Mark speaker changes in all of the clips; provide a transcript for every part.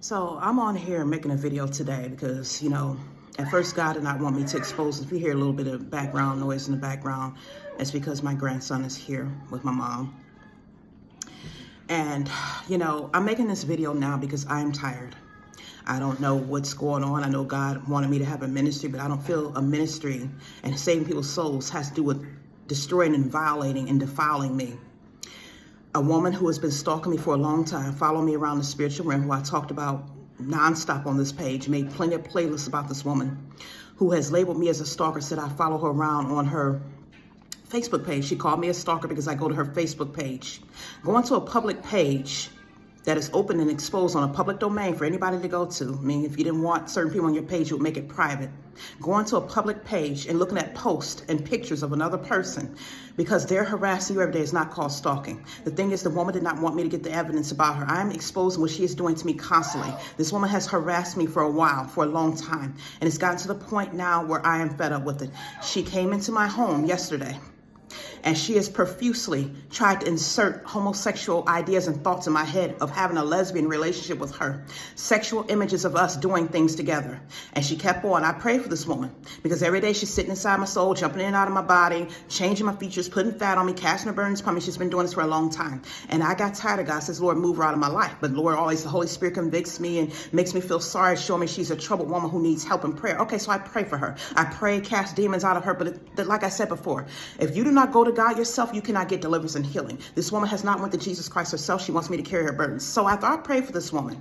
Speaker 1: So I'm on here making a video today because, at first God did not want me to expose. If you hear a little bit of background noise in the background, it's because my grandson is here with my mom. And, I'm making this video now because I'm tired. I don't know what's going on. I know God wanted me to have a ministry, but I don't feel a ministry and saving people's souls has to do with destroying and violating and defiling me. A woman who has been stalking me for a long time, following me around the spiritual realm, who I talked about nonstop on this page, made plenty of playlists about this woman, who has labeled me as a stalker, said I follow her around on her Facebook page. She called me a stalker because I go to her Facebook page. Going to a public page that is open and exposed on a public domain for anybody to go to. I mean, if you didn't want certain people on your page, you would make it private. Going to a public page and looking at posts and pictures of another person because they're harassing you every day is not called stalking. The thing is, the woman did not want me to get the evidence about her. I am exposing what she is doing to me constantly. This woman has harassed me for a while, for a long time. And it's gotten to the point now where I am fed up with it. She came into my home yesterday, and she has profusely tried to insert homosexual ideas and thoughts in my head of having a lesbian relationship with her. Sexual images of us doing things together. And she kept on. I pray for this woman because every day she's sitting inside my soul, jumping in and out of my body, changing my features, putting fat on me, casting her burdens upon me. She's been doing this for a long time. And I got tired of God. Says, Lord, move her out of my life. But Lord, always the Holy Spirit convicts me and makes me feel sorry, showing me she's a troubled woman who needs help and prayer. Okay, so I pray for her. I pray, cast demons out of her. But like I said before, if you do not go to God yourself, you cannot get deliverance and healing. This woman has not went to Jesus Christ herself. She wants me to carry her burdens. So after I prayed for this woman,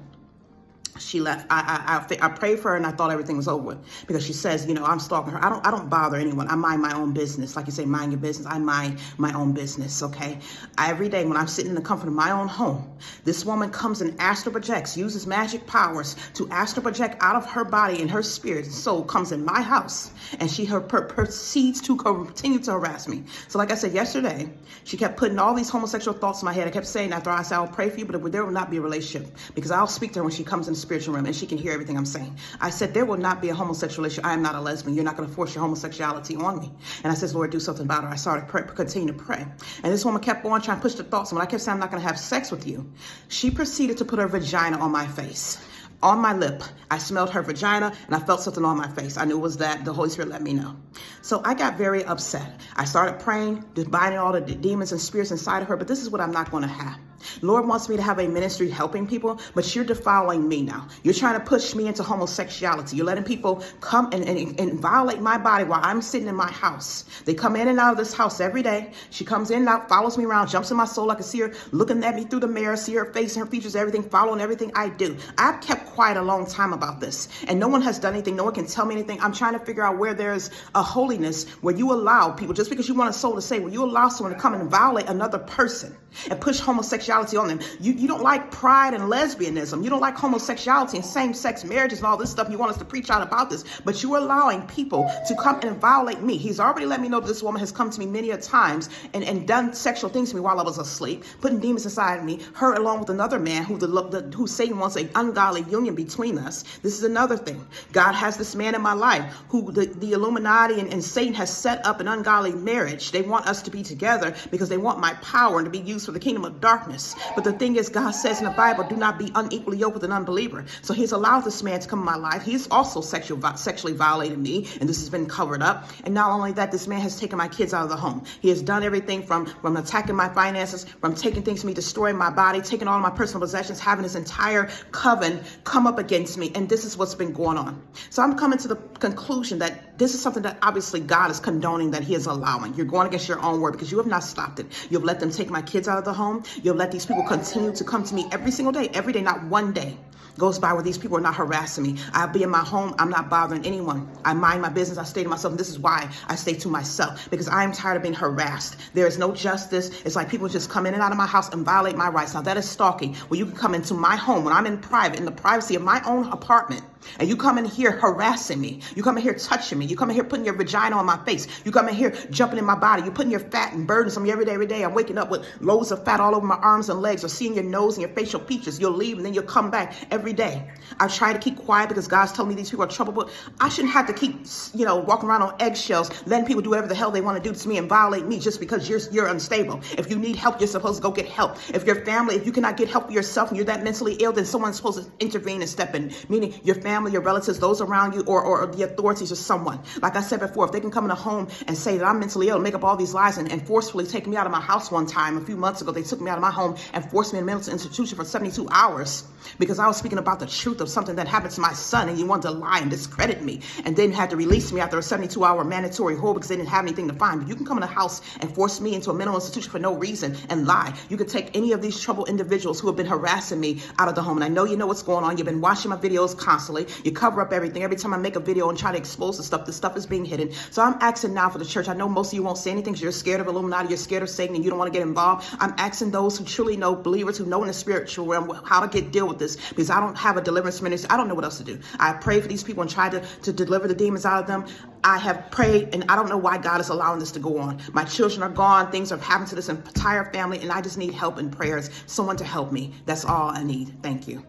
Speaker 1: she left. I prayed for her and I thought everything was over with because she says, I'm stalking her. I don't bother anyone. I mind my own business. Like you say, mind your business. I mind my own business. Okay. Every day when I'm sitting in the comfort of my own home, this woman comes and astral projects, uses magic powers to astral project out of her body and her spirit and soul, comes in my house, and she proceeds to continue to harass me. So like I said yesterday, she kept putting all these homosexual thoughts in my head. I kept saying after I said, I'll pray for you, but there will not be a relationship because I'll speak to her when she comes in the spiritual realm and she can hear everything I'm saying. I said, there will not be a homosexual relationship. I am not a lesbian. You're not going to force your homosexuality on me. And I said, Lord, do something about her. I started continue to pray. And this woman kept on trying to push the thoughts. And when I kept saying, I'm not going to have sex with you, she proceeded to put her vagina on my face. On my lip. I smelled her vagina and I felt something on my face. I knew it was that. The Holy Spirit let me know. So I got very upset. I started praying, binding all the demons and spirits inside of her, but this is what I'm not going to have. Lord wants me to have a ministry helping people, but you're defiling me now. You're trying to push me into homosexuality. You're letting people come and violate my body while I'm sitting in my house. They come in and out of this house every day. She comes in and out, follows me around, jumps in my soul. I can see her looking at me through the mirror, see her face and her features, everything, following everything I do. I've kept quiet a long time about this, and no one has done anything. No one can tell me anything. I'm trying to figure out where there's a holiness where you allow people, just because you want a soul to say, where you allow someone to come and violate another person and push homosexuality on them. You don't like pride and lesbianism. You don't like homosexuality and same-sex marriages and all this stuff. You want us to preach out about this, but you're allowing people to come and violate me. He's already let me know that this woman has come to me many a times and done sexual things to me while I was asleep, putting demons inside of me, her along with another man who Satan wants an ungodly union between us. This is another thing. God has this man in my life who the Illuminati and Satan has set up an ungodly marriage. They want us to be together because they want my power and to be used for the kingdom of darkness. But the thing is, God says in the Bible, do not be unequally yoked with an unbeliever. So he's allowed this man to come in my life. He's also sexually violated me, and this has been covered up. And not only that, this man has taken my kids out of the home. He has done everything from attacking my finances, from taking things from me, destroying my body, taking all of my personal possessions, having this entire coven come up against me. And this is what's been going on. So I'm coming to the conclusion that this is something that obviously God is condoning, that he is allowing. You're going against your own word because you have not stopped it. You've let them take my kids out of the home. You've let these people continue to come to me every single day. Every day, not one day goes by where these people are not harassing me. I'll be in my home. I'm not bothering anyone. I mind my business. I stay to myself. And this is why I stay to myself, because I'm tired of being harassed. There is no justice. It's like people just come in and out of my house and violate my rights. Now that is stalking. Well, you can come into my home when I'm in private, in the privacy of my own apartment, And you come in here harassing me. You come in here touching me. You come in here putting your vagina on my face. You come in here jumping in my body. You're putting your fat and burdens on me every day, every day. I'm waking up with loads of fat all over my arms and legs, or seeing your nose and your facial features. You'll leave and then you'll come back every day. I try to keep quiet because God's told me these people are trouble, but I shouldn't have to keep, walking around on eggshells, letting people do whatever the hell they want to do to me and violate me just because you're unstable. If you need help, you're supposed to go get help. If your family, if you cannot get help for yourself and you're that mentally ill, then someone's supposed to intervene and step in, meaning your family, your relatives, those around you, or the authorities, or someone. Like I said before, if they can come in a home and say that I'm mentally ill, make up all these lies and forcefully take me out of my house. One time, a few months ago, they took me out of my home and forced me in a mental institution for 72 hours because I was speaking about the truth of something that happened to my son, and you wanted to lie and discredit me, and then had to release me after a 72-hour mandatory hold because they didn't have anything to find. But you can come in a house and force me into a mental institution for no reason and lie. You can take any of these troubled individuals who have been harassing me out of the home. And I know you know what's going on. You've been watching my videos constantly. You cover up everything. Every time I make a video and try to expose the stuff is being hidden. So I'm asking now for the church. I know most of you won't say anything because you're scared of Illuminati, you're scared of Satan, and you don't want to get involved. I'm asking those who truly know, believers who know in the spiritual realm, how to deal with this, because I don't have a deliverance ministry. I don't know what else to do. I pray for these people and try to deliver the demons out of them. I have prayed, and I don't know why God is allowing this to go on. My children are gone. Things have happened to this entire family, and I just need help and prayers. Someone to help me. That's all I need. Thank you.